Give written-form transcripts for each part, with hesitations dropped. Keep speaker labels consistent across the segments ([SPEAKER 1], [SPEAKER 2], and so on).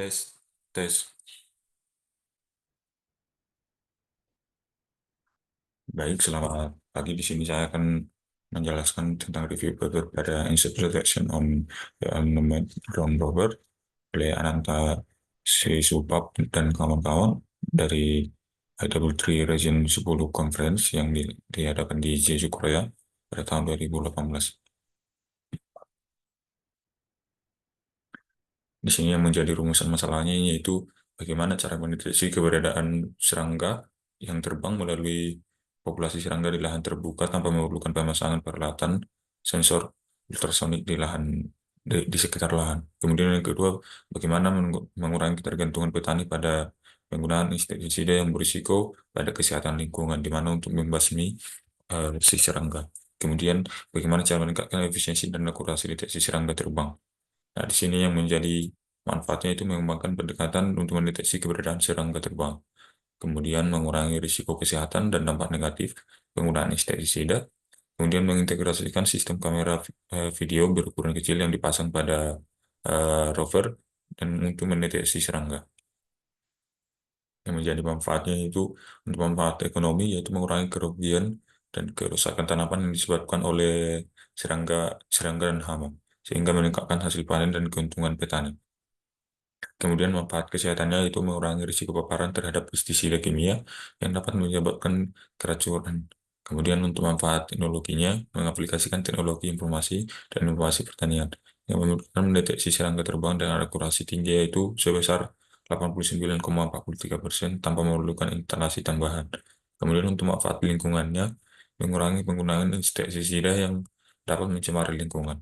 [SPEAKER 1] Tes, tes. Baik, selamat pagi. Di sini saya akan menjelaskan tentang review paper pada Insect Detection on the Unmanned Ground Rover oleh Ananta Supap dan kawan-kawan dari IEEE Region 10 Conference yang diadakan di Jeju, Korea pada tahun 2018. Di sini yang menjadi rumusan masalahnya yaitu bagaimana cara mendeteksi keberadaan serangga yang terbang melalui populasi serangga di lahan terbuka tanpa memerlukan pemasangan peralatan sensor ultrasonik di lahan di sekitar lahan. Kemudian yang kedua, bagaimana mengurangi ketergantungan petani pada penggunaan insektisida yang berisiko pada kesehatan lingkungan, di mana untuk membasmi si serangga. Kemudian, bagaimana cara meningkatkan efisiensi dan akurasi deteksi serangga terbang. Nah, di sini yang menjadi manfaatnya itu mengembangkan pendekatan untuk mendeteksi keberadaan serangga terbang, kemudian mengurangi risiko kesehatan dan dampak negatif penggunaan insektisida, kemudian mengintegrasikan sistem kamera video berukuran kecil yang dipasang pada rover dan untuk mendeteksi serangga. Yang menjadi manfaatnya itu untuk manfaat ekonomi yaitu mengurangi kerugian dan kerusakan tanaman yang disebabkan oleh serangga serangga dan hama, sehingga meningkatkan hasil panen dan keuntungan petani. Kemudian manfaat kesehatannya itu mengurangi risiko paparan terhadap pestisida kimia yang dapat menyebabkan keracunan. Kemudian untuk manfaat teknologinya, mengaplikasikan teknologi informasi dan inovasi pertanian yang memudahkan mendeteksi serangga terbang dengan akurasi tinggi yaitu sebesar 89,43% tanpa memerlukan instalasi tambahan. Kemudian untuk manfaat lingkungannya, mengurangi penggunaan insektisida yang dapat mencemari lingkungan.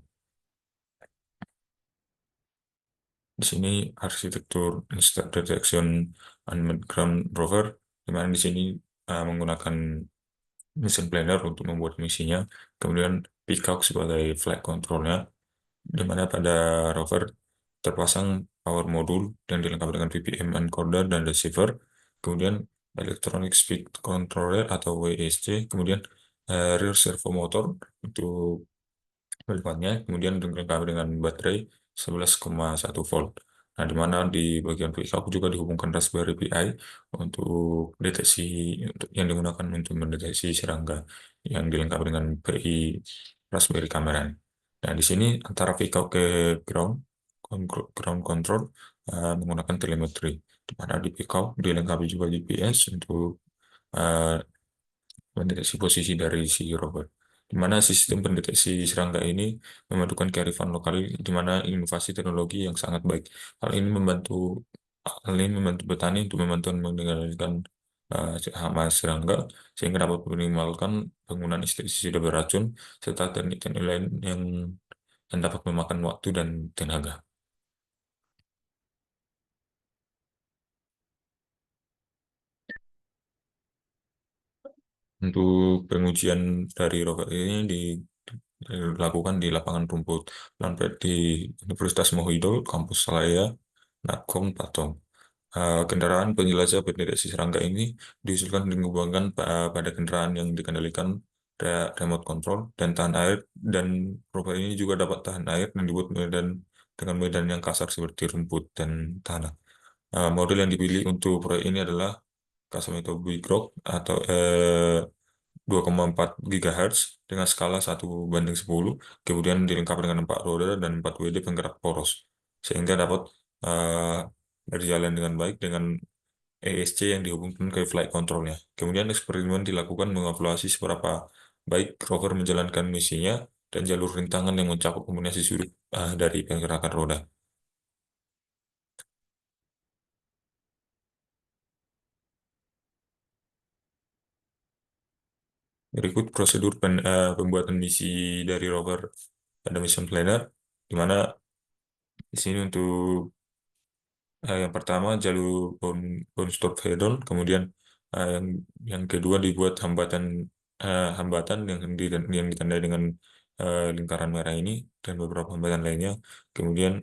[SPEAKER 1] Di sini arsitektur Insect Detection Unmanned Ground Rover, di mana di sini menggunakan mission planner untuk membuat misinya, kemudian Peacock sebagai flight controlnya, di mana pada rover terpasang power module dan dilengkapi dengan VPM encoder dan receiver, kemudian electronic speed controller atau WSC, kemudian rear servo motor untuk Berikutnya, kemudian dilengkapi dengan baterai 11,1 volt. Nah, di mana di bagian pickup juga dihubungkan Raspberry Pi untuk deteksi yang digunakan untuk mendeteksi serangga yang dilengkapi dengan PI Raspberry Camera. Nah, di sini antara pickup ke ground ground control menggunakan telemetri, di mana di pickup dilengkapi juga GPS untuk eh, mendeteksi posisi dari si rover. Di mana sistem pendeteksi serangga ini memadukan kearifan lokal, di mana inovasi teknologi yang sangat baik. Hal ini membantu Hal ini membantu petani untuk membantu mengendalikan hama serangga sehingga dapat meminimalkan penggunaan insektisida beracun serta teknik-teknik lain yang dapat memakan waktu dan tenaga. Untuk pengujian dari rover ini dilakukan di lapangan rumput Lampret di Universitas Mohido, Kampus Salaya, Nakom, Patong. Kendaraan penjelajah pendeteksi serangga ini diusulkan dikembangkan pada kendaraan yang dikendalikan remote control dan tahan air, dan rover ini juga dapat tahan air dan dibuat dengan medan yang kasar seperti rumput dan tanah. Model yang dipilih untuk proyek ini adalah Casamato Bigrok atau 2,4 GHz dengan skala 1:10, kemudian dilengkapi dengan 4 roda dan 4 WD penggerak poros, sehingga dapat eh, berjalan dengan baik dengan ESC yang dihubungkan ke flight controlnya. Kemudian eksperimen dilakukan mengevaluasi seberapa baik rover menjalankan misinya dan jalur rintangan yang mencakup kombinasi sudut dari pergerakan roda. Berikut prosedur pembuatan misi dari rover pada mission planner, di mana di sini untuk yang pertama jalur bound stop head-on, kemudian yang kedua dibuat hambatan yang ditandai dengan lingkaran merah ini dan beberapa hambatan lainnya. Kemudian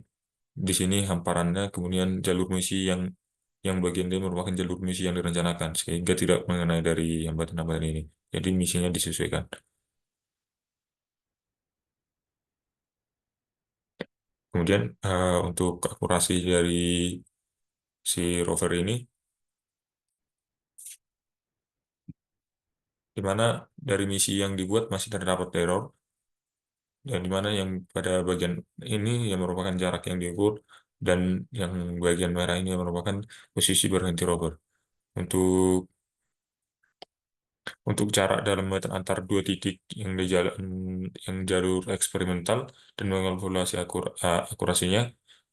[SPEAKER 1] di sini hamparannya, kemudian jalur misi yang bagian dia merupakan jalur misi yang direncanakan sehingga tidak mengenai dari hambatan-hambatan ini. Jadi misinya disesuaikan. Kemudian untuk akurasi dari si rover ini, di mana dari misi yang dibuat masih terdapat error, dan di mana yang pada bagian ini yang merupakan jarak yang diukur, dan yang bagian merah ini yang merupakan posisi berhenti rover. Untuk jarak dalam meter antar dua titik yang di jalan yang jalur eksperimental dan mengevaluasi akurasinya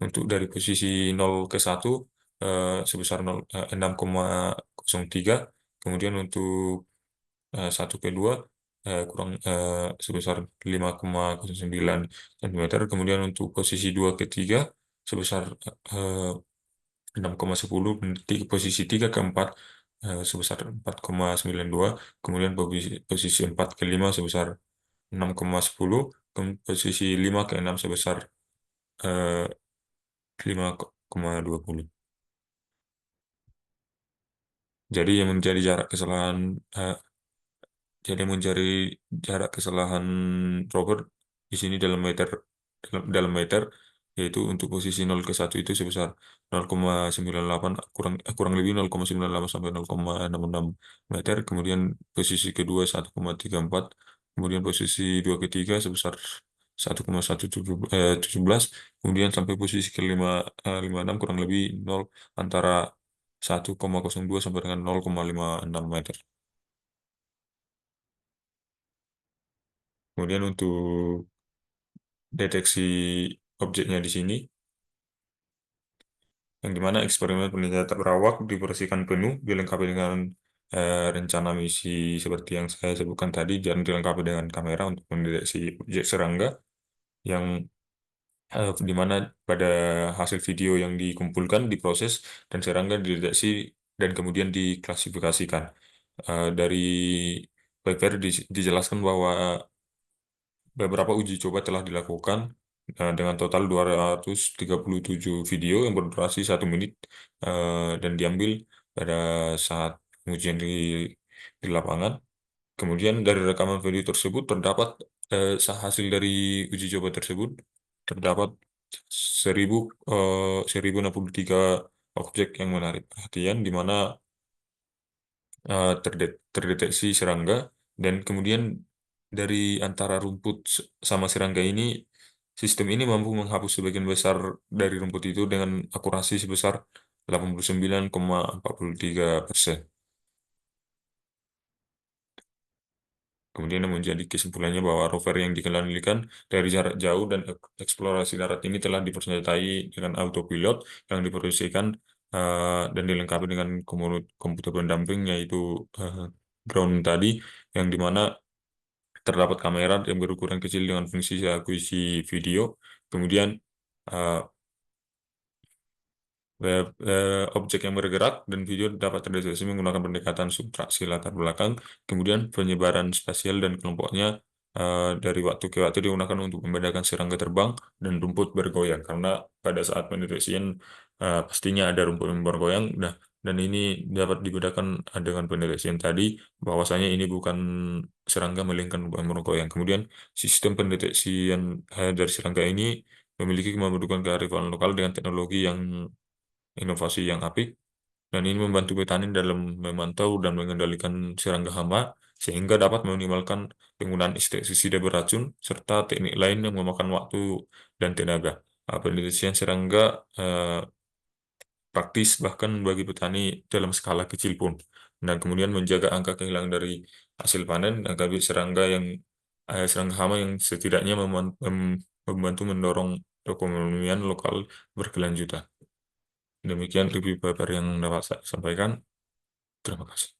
[SPEAKER 1] untuk dari posisi 0 ke 1 sebesar 6,03, kemudian untuk 1 ke 2 sebesar 5,09 cm, kemudian untuk posisi 2 ke 3 sebesar eh, 6,10, dan posisi 3 ke 4 sebesar 4,92, kemudian posisi 4 ke 5 sebesar 6,10, posisi 5 ke 6 sebesar eh, 5,20. Jadi yang menjadi jarak kesalahan eh, Jadi mencari jarak kesalahan Robert di sini dalam meter, yaitu untuk posisi 0 ke 1 itu sebesar 0,98, kurang lebih 0,98 sampai 0,66 meter, kemudian posisi kedua 1,34, kemudian posisi 2 ke 3 sebesar 1,17, kemudian sampai posisi kelima 56 kurang lebih 0, antara 1,02 sampai dengan 0,56 meter. Kemudian untuk deteksi objeknya di sini, yang dimana eksperimen penelitian berawak dibersihkan penuh, dilengkapi dengan rencana misi seperti yang saya sebutkan tadi, dan dilengkapi dengan kamera untuk mendeteksi objek serangga, yang dimana pada hasil video yang dikumpulkan diproses dan serangga dideteksi dan kemudian diklasifikasikan. Dari paper dijelaskan bahwa beberapa uji coba telah dilakukan dengan total 237 video yang berdurasi 1 menit, dan diambil pada saat ujian di lapangan. Kemudian dari rekaman video tersebut terdapat hasil dari uji coba tersebut terdapat 1063 objek yang menarik perhatian, di mana terdeteksi serangga, dan kemudian dari antara rumput sama serangga ini, sistem ini mampu menghapus sebagian besar dari rumput itu dengan akurasi sebesar 89,43%. Kemudian yang menjadi kesimpulannya bahwa rover yang dikendalikan dari jarak jauh dan eksplorasi darat ini telah dipersenjatai dengan autopilot yang diproduksikan dan dilengkapi dengan komputer pendamping, yaitu eh, drone tadi, yang dimana terdapat kamera yang berukuran kecil dengan fungsi akuisisi video. Kemudian eh, objek yang bergerak dan video dapat terdeteksi menggunakan pendekatan subtraksi latar belakang. Kemudian penyebaran spasial dan kelompoknya dari waktu ke waktu digunakan untuk membedakan serangga terbang dan rumput bergoyang. Karena pada saat pendeteksian pastinya ada rumput yang bergoyang. Nah, dan ini dapat dibedakan dengan pendeteksian tadi bahwasanya ini bukan serangga melainkan rumput yang bergoyang. Kemudian sistem pendeteksian dari serangga ini memiliki kemampuan kearifan lokal dengan teknologi yang inovasi yang apik, dan ini membantu petani dalam memantau dan mengendalikan serangga hama sehingga dapat meminimalkan penggunaan insektisida beracun serta teknik lain yang memakan waktu dan tenaga. Penelitian serangga praktis bahkan bagi petani dalam skala kecil pun, dan kemudian menjaga angka kehilangan dari hasil panen agar serangga hama yang setidaknya membantu mendorong perekonomian lokal berkelanjutan. Demikian review paper yang dapat saya sampaikan. Terima kasih.